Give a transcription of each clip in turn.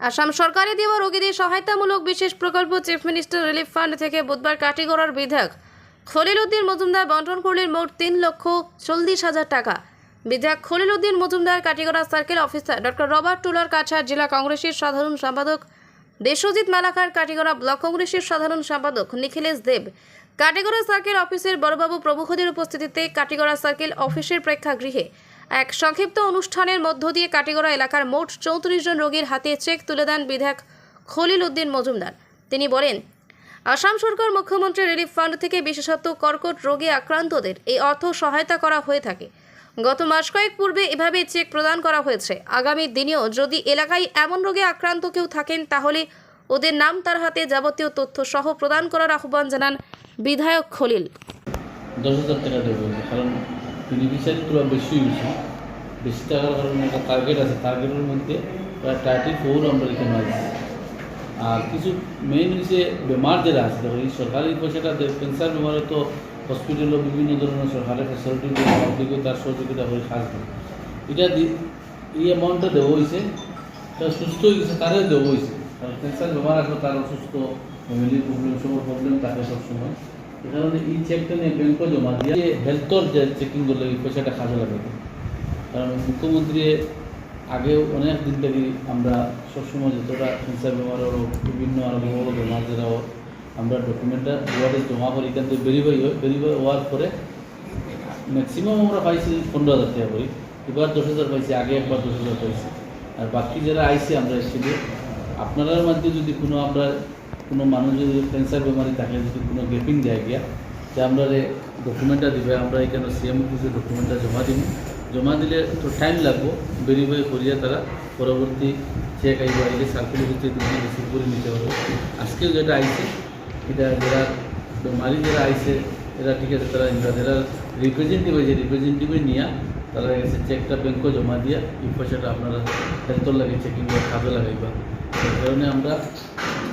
আসাম সরকারের দেওয়া রোগীদের সহায়তামূলক বিশেষ প্রকল্প চিফ মিনিস্টার রিলিফ ফান্ড থেকে বুধবার কাটিগড়ার বিধায়ক খলিল উদ্দিন মজুমদার বন্টন করলেন মোট 3,40,000 টাকা। বিধায়ক Khalil Uddin Majumdar Katigorah circle officer doctor Robert Tular Cachar জেলা কংগ্রেসের সাধারণ সম্পাদক দেশজিৎ মালাকার, কাটিগড়া ব্লক কংগ্রেসের সাধারণ সম্পাদক নিখিলেশ দেব, কাটিগড়া সার্কেল অফিসের বড়বাবু প্রমুখদের উপস্থিতিতে কাটিগড়া সার্কেল অফিসের প্রেক্ষাগৃহে এক সংক্ষিপ্ত অনুষ্ঠানের মধ্য দিয়ে কাটিগড়া এলাকার মোট 34 জন রোগীর হাতে চেক তুলে দেন বিধায়ক খলিল উদ্দিন মজুমদার। তিনি বলেন, আসাম সরকার মুখ্যমন্ত্রী রিলিফ ফান্ড থেকে বিশেষত কর্কট রোগে আক্রান্তদের এই অর্থ সহায়তা করা হয়ে থাকে। গত মাস কয়েক পূর্বে এভাবে চেক প্রদান করা হয়েছে। আগামী দিনেও যদি এলাকায় এমন রোগে আক্রান্ত কেউ থাকেন তাহলে ওদের নাম, তার হাতে যাবতীয় তথ্য সহ প্রদান করার আহ্বান জানান বিধায়ক খলিল। 10,000 টাকা দেবো, কারণ বেনিফিশিয়ারি তুলা বেশি টাকার কারণে একটা টার্গেট আছে। টার্গেটের মধ্যে প্রায় 34 আমরা এখানে আছে। আর কিছু মেইন হচ্ছে বেমার যারা আছে, দেখো এই সরকারি পয়সাটা ক্যান্সার বেমারে তো হসপিটালও বিভিন্ন ধরনের সরকারের ফ্যাসিলিটি দিকেও তার সহযোগিতা করে কাজ করে। এটা এই অ্যামাউন্টটা দেওয়া হয়েছে, তারা সুস্থ হয়ে গেছে, তারাও দেওয়া হয়েছে। কারণ ক্যান্সার বেমার আসলে তার অসুস্থ, ফ্যামিলির প্রবলেম, সব প্রবলেম থাকে সবসময়। এই কারণে এই চেকটা নিয়ে ব্যাংকে জমা দিয়ে হেলথর যে চেকিং করলে এই পয়সাটা কাজে লাগে। কারণ মুখ্যমন্ত্রী আগেও অনেক দিন থেকে আমরা সবসময় যতটা ক্যান্সার বেমারেরও বিভিন্ন আরও বড় বড় বেমার যারাও আমরা ডকুমেন্টটা ওয়ার্ডে জমা করি, এখান থেকে ভেরিফাই হওয়ার পরে ম্যাক্সিমাম আমরা পাইছি 15,000 টাকা করি। এবার 10,000 পাইছি, আগে একবার 10,000 পাইছি। আর বাকি যারা আইসি আমরা এসেছি আপনার মধ্যে যদি কোনো মানুষ যদি ক্যান্সার বেমারি থাকলে যদি কোনো গ্যাপিং দেয় গিয়া যে আমরা ডকুমেন্টটা দিবে, আমরা এখানে সিএম অফিসে ডকুমেন্টটা জমা দিলে তো টাইম লাগবো, ভেরিফাই করিয়া তারা পরবর্তী চেক আইব, আইলে সার্কুলের ভিতরে তুমি রিসিভ করে নিতে হবে। আজকেও যেটা আইছে এটা যারা বেমারি যারা আইছে এরা ঠিক আছে, তারা যারা রিপ্রেজেন্টেটিভ হয়েছে রিপ্রেজেন্টেটিভে নিয়ে তারা গেছে চেকটা ব্যাংকে জমা দিয়া এই পয়সাটা আপনারা হেলথর লাগে চেকিং করে কাজে লাগাইবা। সেই কারণে আমরা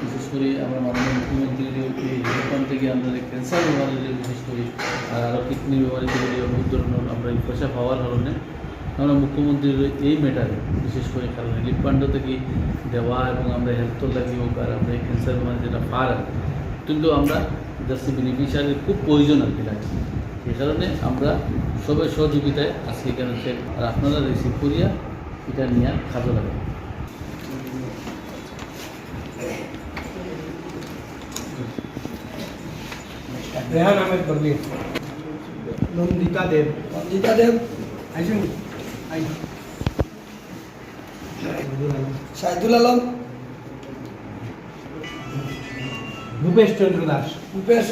বিশেষ করে আমরা মাননীয় মুখ্যমন্ত্রীর এই রিলিফ থেকে আমরা ক্যান্সার বেমারিদের বিশেষ করি আর আরও কিডনি বেমারি থেকে বহুত ধরনের আমরা এই পয়সা পাওয়ার কারণে আমরা মুখ্যমন্ত্রীর এই ম্যাটারে বিশেষ করে কারণ রিলিফ ফান্ড থেকে দেওয়া এবং আমরা হেলথর লাগি হোক আর আমরা এই ক্যান্সার বেমারি যেটা পার কিন্তু আমরা যাচ্ছি বেনিফিশিয়ারির খুব প্রয়োজন আর কি লাগে। সেই কারণে আমরা সবাই সহযোগিতায় আজকে এখানে চেক আর আপনারা রিসিভ করিয়া এটা নিয়ে কাজে লাগে। रेहान अहमद परवीन, नंदिता देव आइसुन आई शाहिदुल आलम, भूपेश चंद्र दास, भूपेश